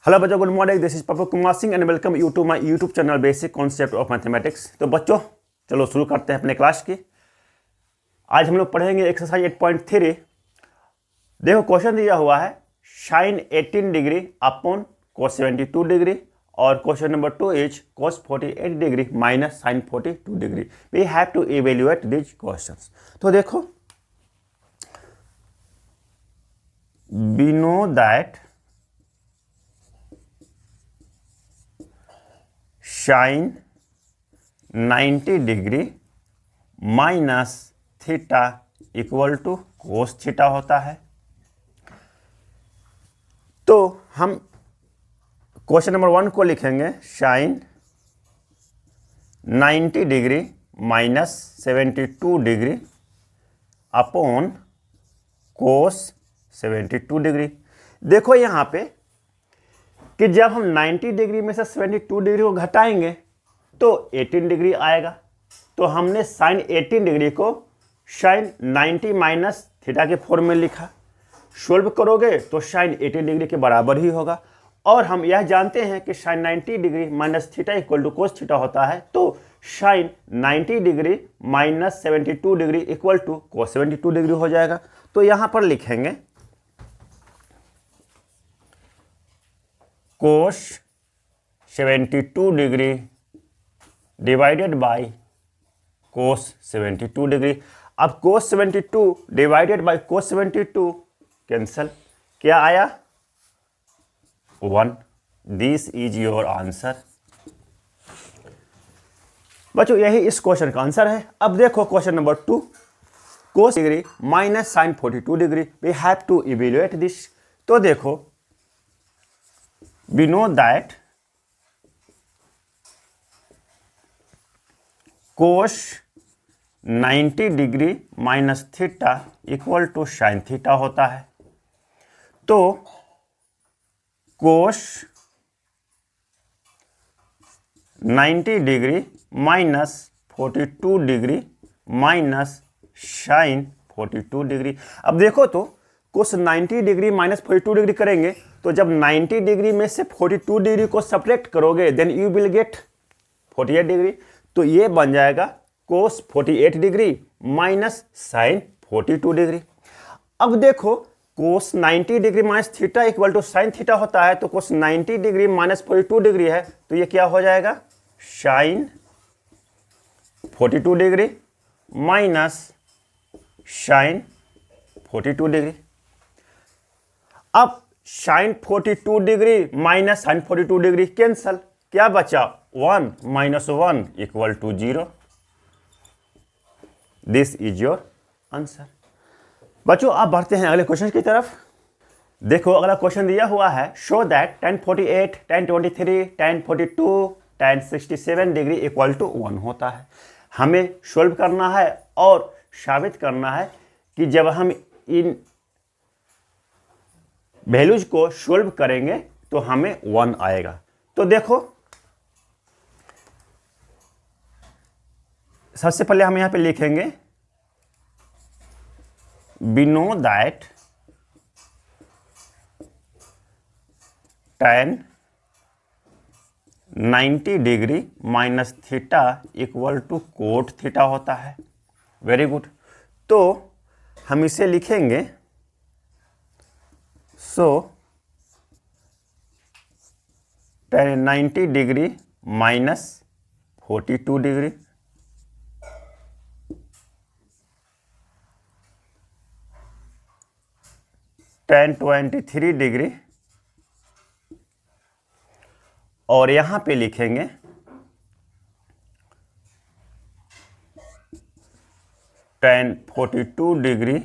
Hello बच्चों, good morning. This is Pappu Kumar Singh and welcome you to my YouTube channel basic concept of mathematics. तो बच्चों चलो शुरू करते हैं अपने क्लास की। आज हम लोग पढ़ेंगे एक्सरसाइज 8.3। देखो क्वेश्चन दिया हुआ है sine 18 degree upon cos 72 degree और question number 2 is cos 48 degree minus sine 42 degree. We have to evaluate this questions. तो देखो we know that sine 90 degree minus theta equal to cos theta होता है। तो हम क्वेश्चन नंबर 1 को लिखेंगे sine 90 degree minus 72 degree upon cos 72 degree. देखो यहाँ पे कि जब हम 90 डिग्री में से 72 डिग्री को घटाएंगे तो 18 डिग्री आएगा। तो हमने साइन 18 डिग्री को साइन 90 माइनस थीटा के फॉर्म में लिखा। सोल्व करोगे तो साइन 18 डिग्री के बराबर ही होगा। और हम यह जानते हैं कि sine 90 degree minus theta equal to cos theta होता है। तो sine 90 degree minus 72 degree equal to cos 72 degree हो जाएगा। तो यहाँ पर लिखेंगे cos 72 degree divided by cos 72 degree. अब cos 72 divided by cos 72 cancel, क्या आया 1। This is your answer. बच्चों यही इस क्वेश्चन का आंसर है। अब देखो question number 2 cos degree minus sine 42 degree. We have to evaluate this. तो देखो we know that cos 90 degree minus theta equal to sine theta होता है। तो cos 90 degree minus 42 degree minus sine 42 degree. अब देखो तो cos 90 डिग्री माइनस 42 डिग्री करेंगे तो जब 90 डिग्री में से 42 डिग्री को सब्ट्रैक्ट करोगे then you will get 48 degree. तो ये बन जाएगा cos 48 degree minus sine 42 degree. अब देखो cos 90 degree minus theta equal to sine theta होता है। तो cos 90 डिग्री माइनस 42 डिग्री है तो ये क्या हो जाएगा sine 42 degree minus sine 42 degree. अब sine 42 degree minus sine 42 degree cancel, क्या बचा 1 minus 1 equal to 0। This is your answer. बच्चों आप बढ़ते हैं अगले क्वेश्चन की तरफ। देखो अगला क्वेश्चन दिया हुआ है show that tan 48, tan 23, tan 42, tan 67 degree equal to 1 होता है। हमें सोल्व करना है और साबित करना है कि जब हम इन वैल्यूज को सोल्व करेंगे तो हमें 1 आएगा। तो देखो सबसे पहले हम यहां पे लिखेंगे we know that tan 90 degree minus theta equal to cot theta होता है। Very good. तो हम इसे लिखेंगे so tan 90 degree minus 42 degree tan 23 degree और यहां पे लिखेंगे tan 42 degree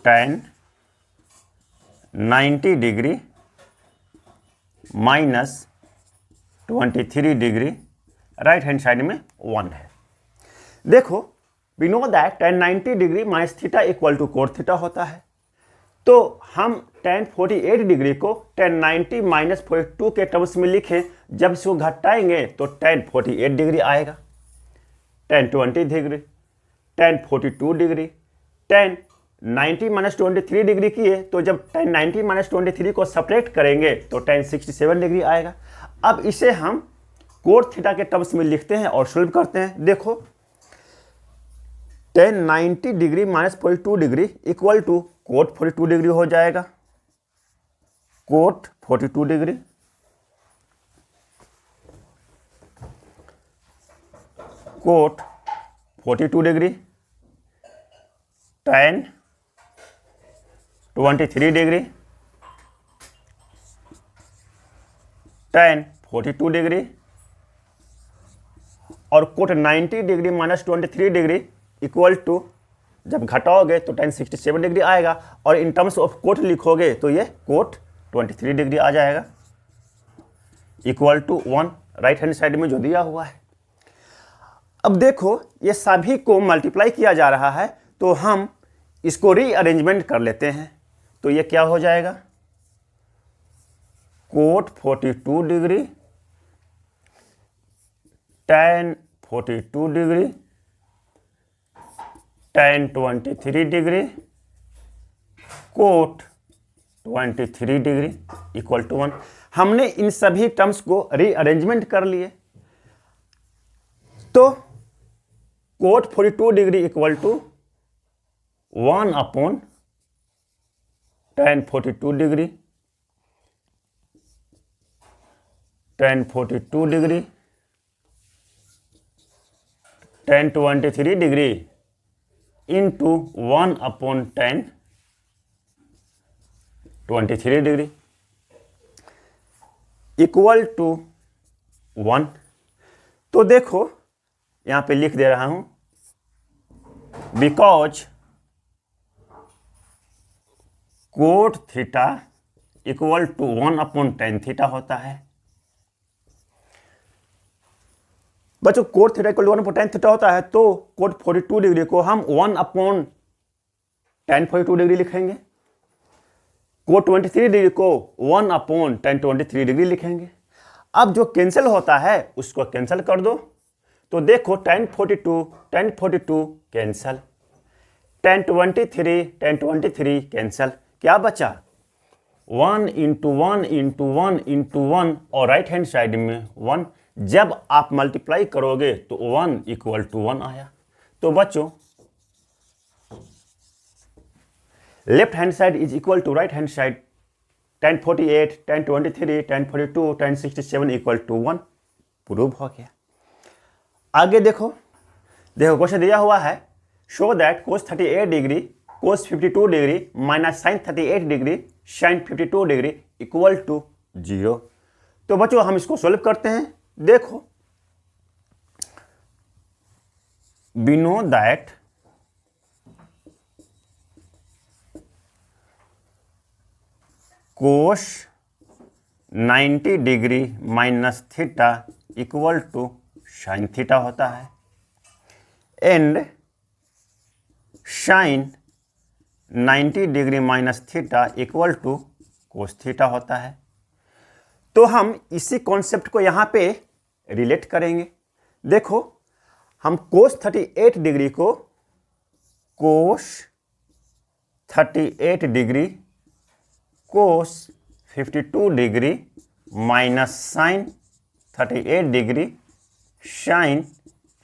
tan 90 degree minus 23 degree right hand side में 1 है। देखो we know that tan 90 degree minus theta equal to cot theta होता है। तो हम tan 48 डिग्री को tan 90 माइनस 42 के टर्म्स में लिखें। जब इसको घटाएंगे तो tan 48 डिग्री आएगा, tan 20 degree, tan 42 degree, tan 90 minus 23 degree किए तो जब tan 90 माइनस 23 को सपरेट करेंगे तो tan 67 डिग्री आएगा। अब इसे हम कोट थीटा के टर्म्स में लिखते हैं और सॉल्व करते हैं। देखो tan 90 degree minus 42 degree equal to cot 42 degree हो जाएगा, cot 42 degree cot 42 degree tan 23 degree tan 42 degree और cot 90 degree minus 23 degree equal to जब घटाओगे तो tan 67 डिग्री आएगा और इन टर्म्स ऑफ कोट लिखोगे तो ये कोट 23 डिग्री आ जाएगा equal to 1 right hand side में जो दिया हुआ है। अब देखो ये सभी को मल्टीप्लाई किया जा रहा है तो हम इसको रीअरेंजमेंट कर लेते हैं। तो ये क्या हो जाएगा, cot 42 degree tan 42 degree tan 23 degree cot 23 degree equal to 1। हमने इन सभी टर्म्स को रीअरेंजमेंट कर लिए तो cot 42 degree equal to 1 upon tan 42 degree tan 42 degree tan 23 degree into 1 upon tan 23 degree equal to 1। तो देखो यहाँ पे लिख दे रहा हूँ, because cot theta equal to 1 upon tan theta होता है। बच्चों cot theta equal to 1 upon tan theta होता है तो कोट 42 डिग्री को हम 1 अपॉन tan 42 डिग्री लिखेंगे, कोट 23 डिग्री को 1 अपॉन tan 23 डिग्री लिखेंगे। अब जो कैंसिल होता है उसको कैंसिल कर दो तो देखो tan 42 कैंसिल, tan 23 कैंसिल, क्या बचा 1 इंटू 1 इंटू 1 इंटू 1 और राइट हैंड साइड में 1। जब आप मल्टीप्लाई करोगे तो 1 इक्वल टू 1 आया। तो बच्चों left hand side is equal to right hand side, tan 48 tan 23 tan 42 tan 67 equal to 1 prove हो गया। आगे देखो क्वेश्चन दिया हुआ है, show that cos 38 degree cos 52 degree minus sin 38 degree sin 52 degree equal to 0। तो बच्चों हम इसको सॉल्व करते हैं। देखो we know that cos 90 degree minus theta equal to sin theta होता है and sin 90 degree minus theta equal to cos theta होता है। तो हम इसी कॉन्सेप्ट को यहाँ पे रिलेट करेंगे। देखो हम cos 38 डिग्री को cos 38 degree cos 52 degree minus sin 38 degree sin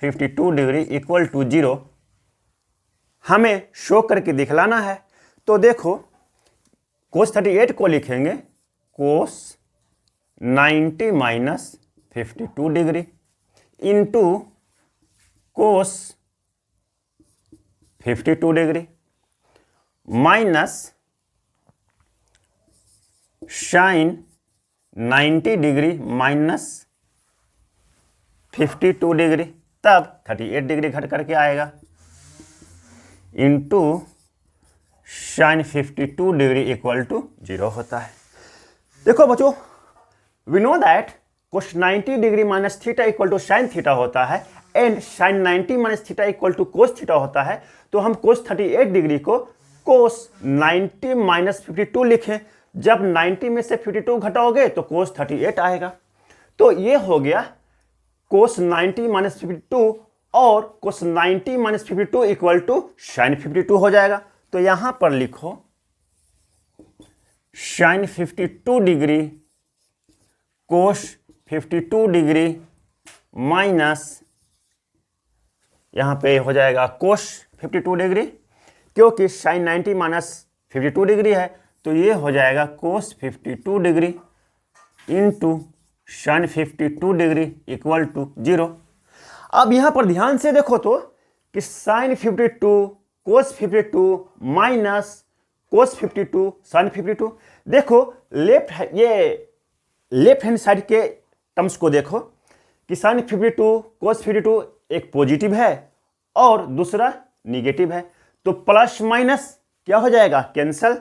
52 degree equal to 0 हमें शो करके दिखलाना है। तो देखो cos 38 को लिखेंगे cos 90 minus 52 degree into cos 52 degree minus sin 90 degree minus 52 degree, तब 38 डिग्री घट करके आएगा into sin 52 degree equal to 0 होता है। देखो बच्चों we know that cos 90 degree minus theta equal to sin theta होता है and sin 90 minus theta equal to cos theta होता है। तो हम cos 38 डिग्री को cos 90 माइनस 52 लिखें। जब 90 में से 52 घटाओगे तो cos 38 आएगा। तो ये हो गया cos 90 माइनस 52 और cos 90 minus 52 equal to sin 52 हो जाएगा। तो यहां पर लिखो sine 52 degree cos 52 degree minus यहां पे हो जाएगा कोस 52 डिग्री, क्योंकि साइन 90 माइनस 52 डिग्री है तो ये हो जाएगा cos 52 degree into sine 52 degree equal to 0। अब यहां पर ध्यान से देखो तो कि sine 52 cos 52 minus cos 52 sine 52, देखो लेफ्ट हैंड साइड के टर्म्स को देखो कि साइन 52 कोस 52 एक पॉजिटिव है और दूसरा निगेटिव है, तो प्लस माइनस क्या हो जाएगा, कैंसल,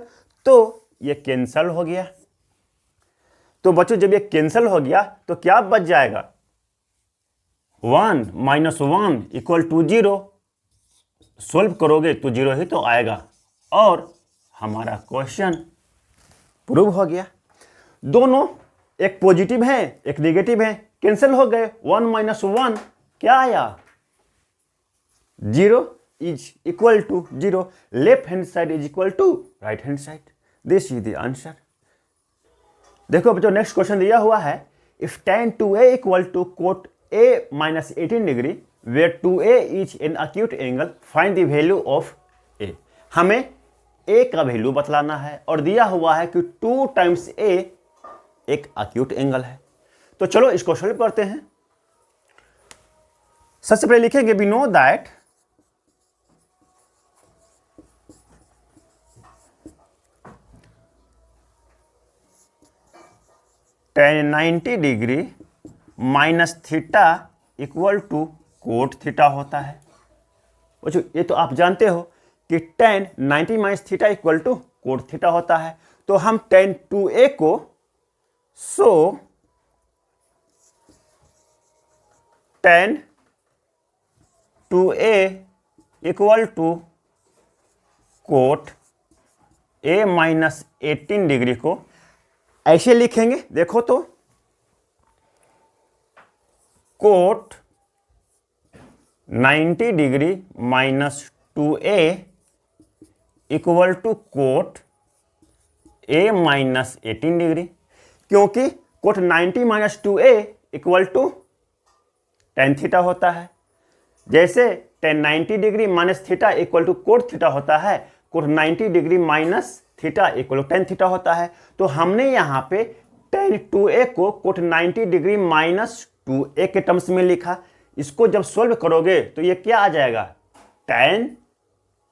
तो ये कैंसल हो गया। तो बच्चों जब ये कैंसल हो गया तो क्या बच जाएगा, 1 माइनस 1 इक्वल टू 0। सोल्व करोगे तो 0 ही तो आएगा और हमारा क्वेश्चन प्रूव हो गया। दोनों एक पॉजिटिव है एक नेगेटिव है, कैंसिल हो गए, 1 माइनस 1 क्या आया, 0 is equal to 0। Left hand side is equal to right hand side. This is the answer. देखो बच्चों नेक्स्ट क्वेश्चन दिया हुआ है, if tan 2a equal to cot a minus 18 degree where 2a is an acute angle, find the value of a। हमें a का value बतलाना है और दिया हुआ है कि 2 टाइम्स a एक अक्यूट एंगल है। तो चलो इसको सॉल्व करते हैं। सबसे पहले लिखेंगे we know that tan 90 degree minus theta equal to cot theta होता है। बच्चों ये तो आप जानते हो कि tan 90 minus theta equal to cot theta होता है। तो हम tan 2a को tan 2a equal to cot a minus 18 degree को ऐसे लिखेंगे। देखो तो cot 90 degree minus 2a equal to cot a minus 18 degree, क्योंकि cot 90 minus 2a equal to tan theta होता है। जैसे tan 90 degree minus theta equal to cot theta होता है, cot 90 degree minus theta equal to tan theta होता है। तो हमने यहाँ पे tan 2a को कोट 90 डिग्री माइनस 2a के टर्म्स में लिखा। इसको जब सोल्व करोगे तो ये क्या आ जाएगा, tan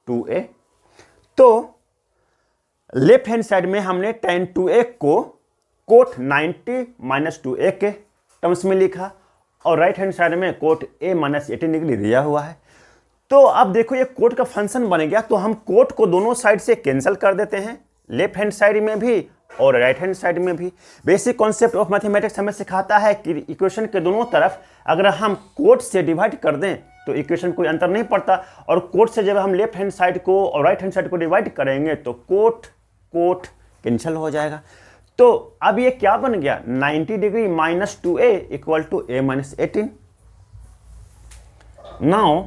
2a। तो लेफ्ट हैंड साइड में हमने tan 2a को कोट 90 माइनस 2a के टर्म्स में लिखा और राइट हैंड साइड में कोट a माइनस 18 डिग्री दिया हुआ है। तो अब देखो ये कोट का फंक्शन बन गया, तो हम कोट को दोनों साइड से कैंसिल कर देते हैं, लेफ्ट हैंड साइड में भी और राइट हैंड साइड में भी। बेसिक कॉन्सेप्ट ऑफ मैथमेटिक्स हमें सिखाता है कि इक्वेशन के दोनों तरफ अगर हम कोट से डिवाइड कर दें तो इक्वेशन कोई अंतर नहीं पड़ता, और कोट से जब हम लेफ्ट हैंड साइड को और राइट हैंड साइड को डिवाइड करेंगे तो कोट कोट कैंसिल हो जाएगा। तो अब ये क्या बन गया, 90 degree minus 2a equal to a minus 18। Now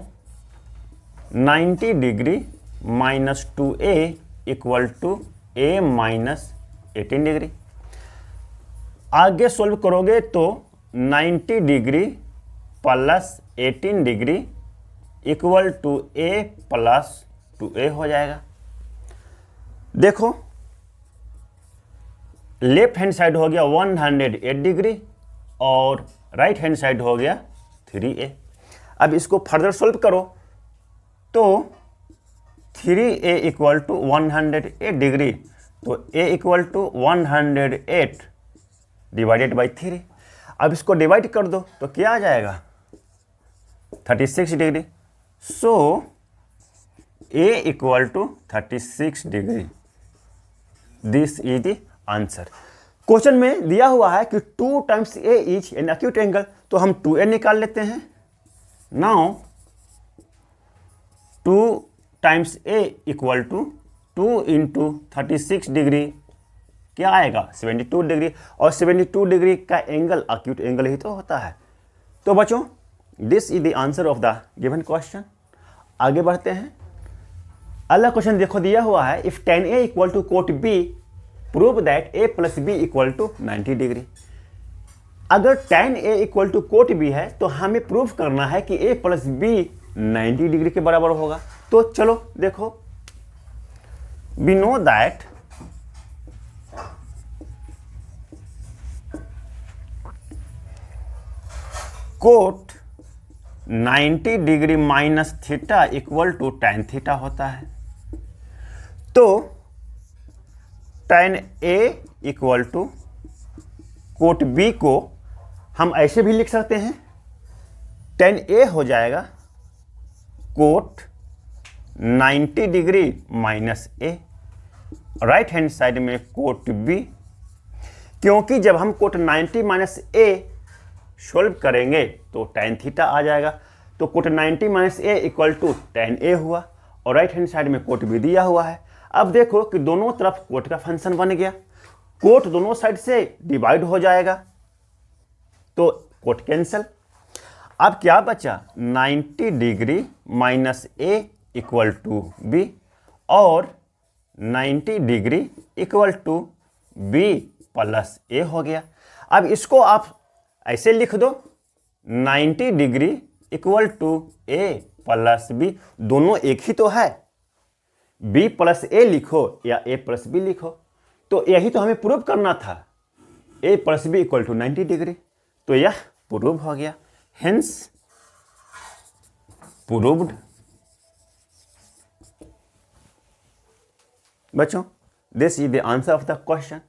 90 degree minus 2a equal to a minus 18 degree. आगे सोल्व करोगे तो 90 degree plus 18 degree equal to a plus 2a हो जाएगा। देखो लेफ्ट हैंड साइड हो गया 108 डिग्री और राइट हैंड साइड हो गया 3a। अब इसको फर्दर सोल्व करो तो 3a इक्वल टू 108 डिग्री, तो a equal to 108 divided by 3। अब इसको डिवाइड कर दो तो क्या आ जाएगा, 36 degree. So a equal to 36 degree. This is the answer. Question में दिया हुआ है कि 2 times a is an acute angle, तो हम 2a निकाल लेते हैं। Now 2 times a equal to 2 into 36 degree क्या आएगा, 72 डिग्री, और 72 डिग्री का एंगल एक्यूट एंगल ही तो होता है। तो बच्चों this is the answer of the given question. आगे बढ़ते हैं। अगला क्वेश्चन देखो दिया हुआ है, if tan A equal to cot B prove that A plus B equal to 90 degree. अगर tan A equal to cot B है तो हमें प्रूव करना है कि A प्लस B 90 डिग्री के बराबर होगा। तो चलो देखो, we know that cot 90 degree minus theta equal to tan theta होता है। तो tan A equal to cot B को हम ऐसे भी लिख सकते हैं, tan A हो जाएगा cot 90 degree minus A, right hand side में कोट B, क्योंकि जब हम कोट 90 माइनस A सोल्व करेंगे तो tan थीटा आ जाएगा। तो cot 90 minus A equal to tan A हुआ और राइट हैंड साइड में कोट B दिया हुआ है। अब देखो कि दोनों तरफ कोट का फंक्शन बन गया, कोट दोनों साइड से डिवाइड हो जाएगा तो कोट कैंसिल। अब क्या बचा, 90 degree minus A equal to B और 90 degree equal to B plus A हो गया। अब इसको आप ऐसे लिख दो, 90 degree equal to A plus B, दोनों एक ही तो है, B प्लस A लिखो या A प्लस B लिखो, तो यही तो हमें प्रूव करना था, A plus B equal to 90 degree. तो यह प्रूव हो गया, हेंस प्रूव्ड। बच्चों this is the answer of the question.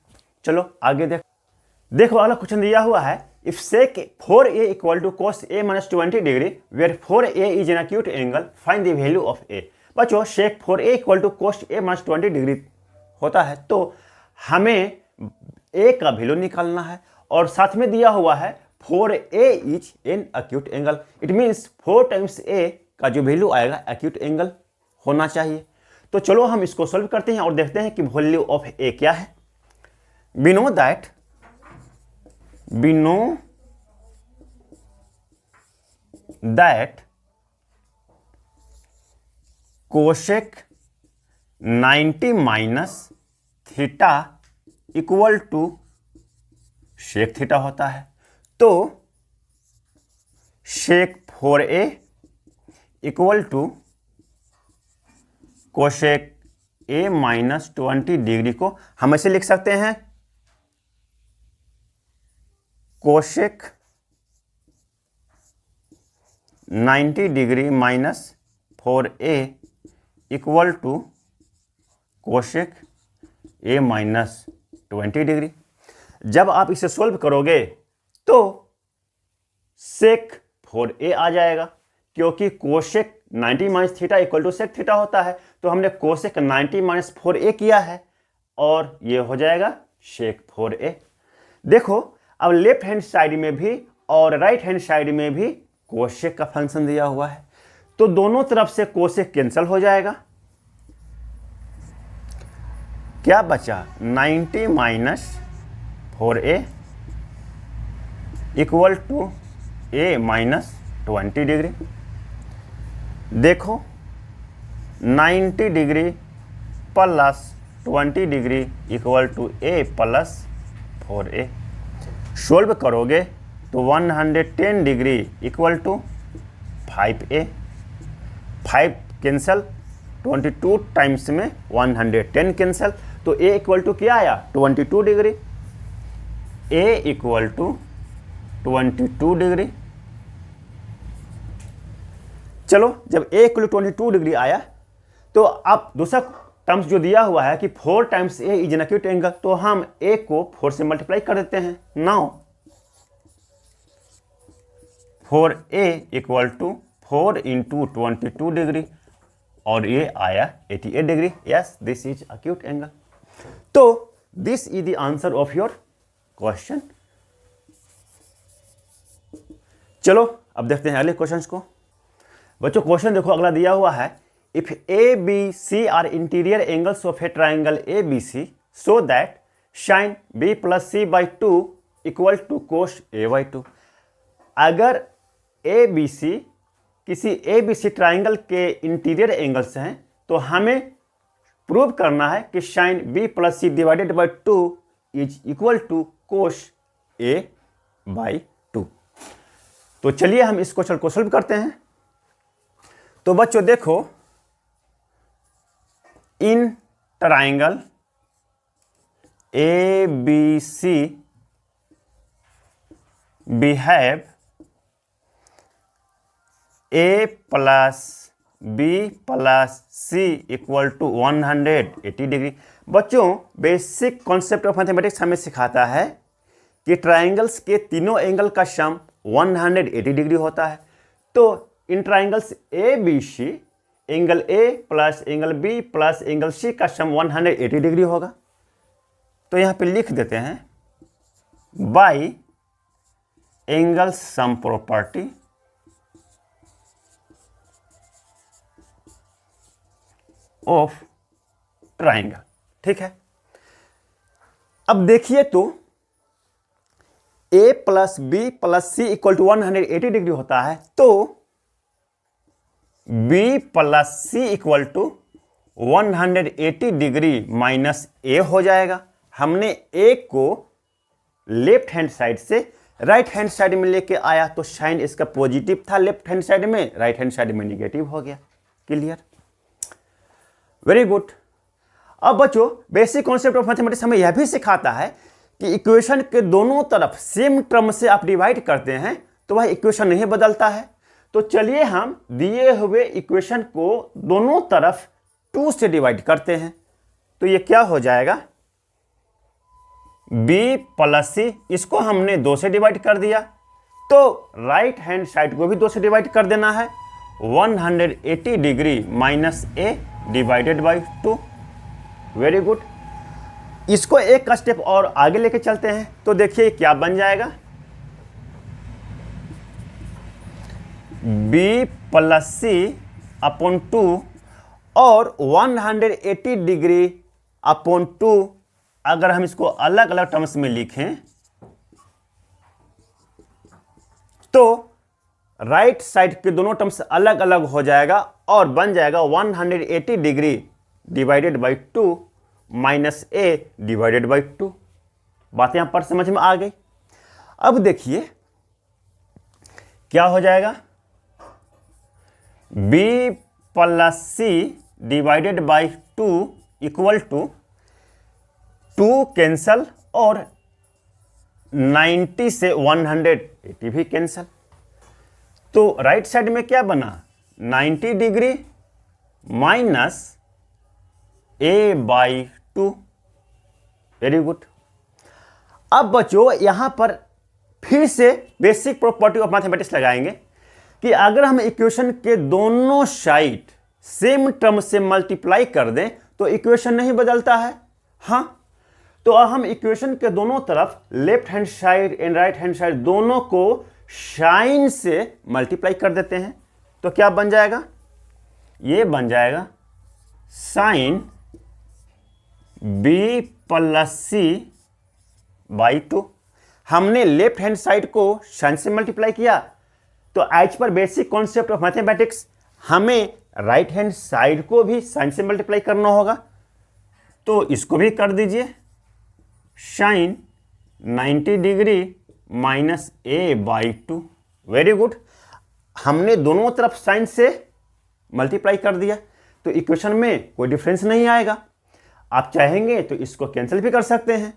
चलो आगे देखो अगला क्वेश्चन दिया हुआ है, if sec 4a equal to cos a minus 20 degree where 4a is an acute angle find the value of a। बच्चों sec 4a equal to cos a minus 20 degree होता है, तो हमें a का वैल्यू निकालना है और साथ में दिया हुआ है 4a is an acute angle, it means 4 times a का जो वैल्यू आएगा acute एंगल होना चाहिए। तो चलो हम इसको सॉल्व करते हैं और देखते हैं कि वैल्यू ऑफ a क्या है। we know that cosec 90 minus theta equal to sec theta होता है। तो sec 4a equal to cosec a minus 20 degree को हम ऐसे लिख सकते हैं, cosec 90 degree minus 4a equal to cosec a minus 20 degree. जब आप इसे सोल्व करोगे तो सेक 4a आ जाएगा, क्योंकि cosec 90 minus theta equal to sec theta होता है, तो हमने कोशेक 90 माइनस 4a किया है और ये हो जाएगा सेक 4a। देखो अब लेफ्ट हैंड साइड में भी और राइट हैंड साइड में भी कोशेक का फंक्शन दिया हुआ है, तो दोनों तरफ से कोशेक कैंसिल हो जाएगा। क्या बचा, 90 minus 4a equal to a minus 20 degree. देखो 90 degree plus 20 degree equal to a plus 4a। Solve करोगे तो 110 degree equal to 5a, 5 cancel, 22 times में 110 कैंसल, तो a इक्वल टू क्या आया, 22 degree, a equal to 22 degree. चलो जब a equal to 22 degree आया तो अब दूसरा टर्म्स जो दिया हुआ है कि 4 times a is an acute angle, तो हम a को 4 से मल्टीप्लाई कर देते हैं। Now 4a equal to 4 into 22 degree और ये आया 88 degree. Yes this is acute angle. तो this is the answer of your question. चलो अब देखते हैं अगले क्वेश्चन को। बच्चों क्वेश्चन देखो अगला दिया हुआ है, if ABC are interior angles of a triangle ABC so that sin B plus C by 2 equal to cos A by 2। अगर ABC किसी ABC ट्राइंगल के इंटीरियर एंगल्स हैं तो हमें प्रूव करना है कि sine B plus C divided by 2 is equal to cos A by 2। तो चलिए हम इस क्वेश्चन को सॉल्व करते हैं। तो बच्चों देखो, in triangle A B C we have a plus b plus c equal to 180 degree. बच्चों बेसिक कॉन्सेप्ट ऑफ मैथमेटिक्स हमें सिखाता है कि ट्राइंगल्स के तीनों एंगल का सम 180 डिग्री होता है। तो in triangles A B C angle A plus angle B plus angle C का सम 180 डिग्री होगा। तो यहाँ पे लिख देते हैं by angle sum property of triangle. ठीक है, अब देखिए तो a plus B plus C equal to 180 degree होता है, तो b plus C equal to 180 degree minus a हो जाएगा। हमने a को लेफ्ट हैंड साइड से राइट हैंड साइड में लेके आया, तो साइन इसका पॉजिटिव था लेफ्ट हैंड साइड में, राइट हैंड साइड में निगेटिव हो गया। Clear, very good. अब बच्चों बेसिक कॉन्सेप्ट ऑफ मैथमेटिक्स हमें यह भी सिखाता है कि इक्वेशन के दोनों तरफ सेम टर्म से आप डिवाइड करते हैं तो वह इक्वेशन नहीं बदलता है। तो चलिए हम दिए हुए इक्वेशन को दोनों तरफ 2 से डिवाइड करते हैं। तो ये क्या हो जाएगा, b प्लस सी, इसको हमने 2 से डिवाइड कर दिया, तो राइट हैंड साइड को भी 2 से डिवाइड कर देना है। 180 degree minus a divided by 2। Very good. इसको एक स्टेप और आगे लेके चलते हैं, तो देखिए क्या बन जाएगा, b प्लस सी अपॉन 2 और 180 डिग्री अपॉन 2। अगर हम इसको अलग अलग टर्म्स में लिखें तो राइट साइड के दोनों टर्म्स अलग अलग हो जाएगा और बन जाएगा 180 degree divided by 2 minus a divided by 2। बात यहां पर समझ में आ गई। अब देखिए क्या हो जाएगा, b plus C divided by 2 equal to 2 cancel और 90 से 180 भी कैंसल। तो राइट साइड में क्या बना, 90 degree minus a by 2। Very good. अब बच्चों यहां पर फिर से बेसिक प्रॉपर्टी ऑफ मैथमेटिक्स लगाएंगे कि अगर हम इक्वेशन के दोनों साइड सेम टर्म से मल्टीप्लाई कर दें तो इक्वेशन नहीं बदलता है। हाँ, तो अब हम इक्वेशन के दोनों तरफ left hand side and right hand side दोनों को साइन से मल्टीप्लाई कर देते हैं। तो क्या बन जाएगा, ये बन जाएगा sine b plus C by 2। हमने लेफ्ट हैंड साइड को साइन से मल्टीप्लाई किया, तो एज पर बेसिक कॉन्सेप्ट ऑफ मैथमेटिक्स हमें राइट हैंड साइड को भी साइन से मल्टीप्लाई करना होगा। तो इसको भी कर दीजिए, sine 90 degree minus a by 2। Very good. हमने दोनों तरफ साइन से मल्टीप्लाई कर दिया, तो इक्वेशन में कोई डिफरेंस नहीं आएगा। आप चाहेंगे तो इसको कैंसिल भी कर सकते हैं।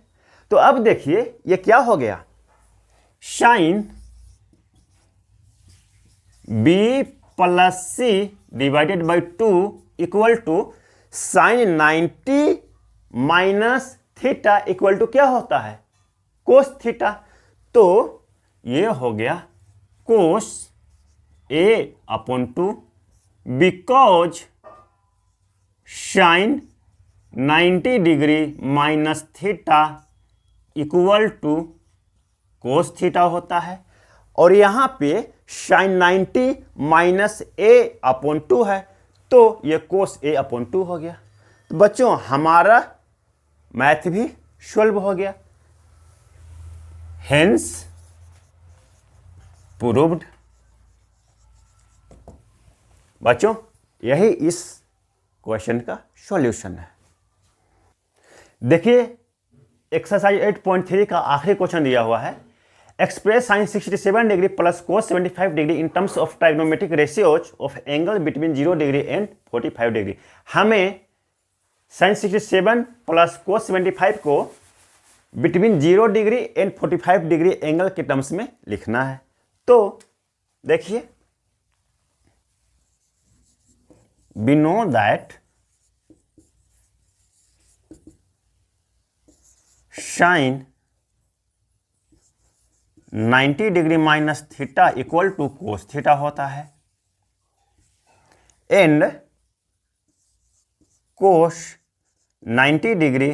तो अब देखिए ये क्या हो गया, sine b plus C divided by 2 equal to sine 90 minus theta equal to क्या होता है, कोस थीटा। तो ये हो गया cos a upon 2 because sine 90 degree minus theta equal to cos theta होता है। और यहां पे साइन 90 माइनस a अपॉन 2 है, तो ये कोस a अपॉन 2 हो गया। तो बच्चों हमारा मैथ भी सॉल्व हो गया, हेंस प्रूव्ड। बच्चों यही इस क्वेश्चन का सॉल्यूशन है। देखिए एक्सरसाइज 8.3 का आखिरी क्वेश्चन दिया हुआ है, express sine 67 degree plus cos 75 degree in terms of trigonometric ratios of angle between 0 degree and 45 degree. हमें साइन 67 प्लस कोस 75 को between 0 degree and 45 degree angle के टर्म्स में लिखना है। तो देखिए, we know that sin 90 degree minus theta equal to cos theta होता है and cos 90 degree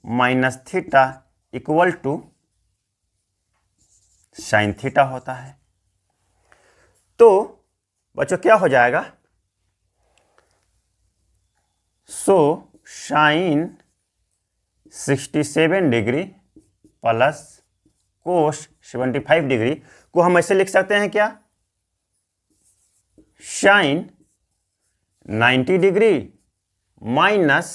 minus theta equal to sine theta होता है। तो बच्चों क्या हो जाएगा, so sine 67 degree plus cos 75 degree को हम ऐसे लिख सकते हैं क्या, sine 90 degree minus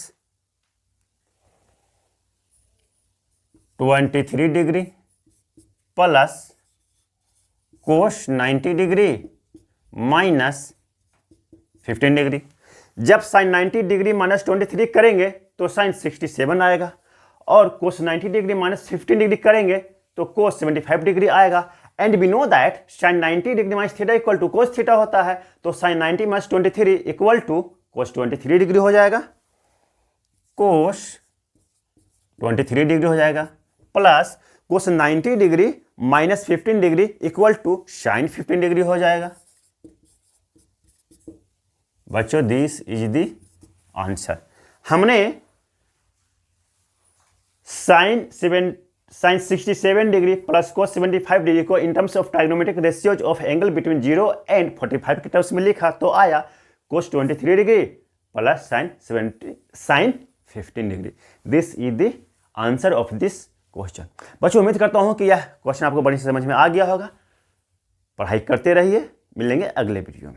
23 degree plus cos 90 degree minus 15 degree. जब साइन 90 डिग्री माइनस 23 करेंगे तो साइन 67 आएगा, और कोस 90 डिग्री माइनस 15 डिग्री करेंगे तो कोस 75 डिग्री आएगा। And we know that sine 90 degree minus theta equal to cos theta होता है, तो sine 90 minus 23 equal to cos 23 degree हो जाएगा, कोस 23 डिग्री हो जाएगा, plus cos 90 degree minus 15 degree equal to sine 15 degree हो जाएगा। बच्चों दिस इज द आंसर। हमने sine 67 degree plus cos 75 degree को in terms of trigonometric ratios of angle between 0 and 45 के टर्म्स में लिखा, तो आया cos 23 degree plus sine 15 degree. This is the answer of this question. बच्चों उम्मीद करता हूं कि यह क्वेश्चन आपको बड़ी समझ में आ गया होगा। पढ़ाई करते रहिए, मिलेंगे अगले वीडियो में।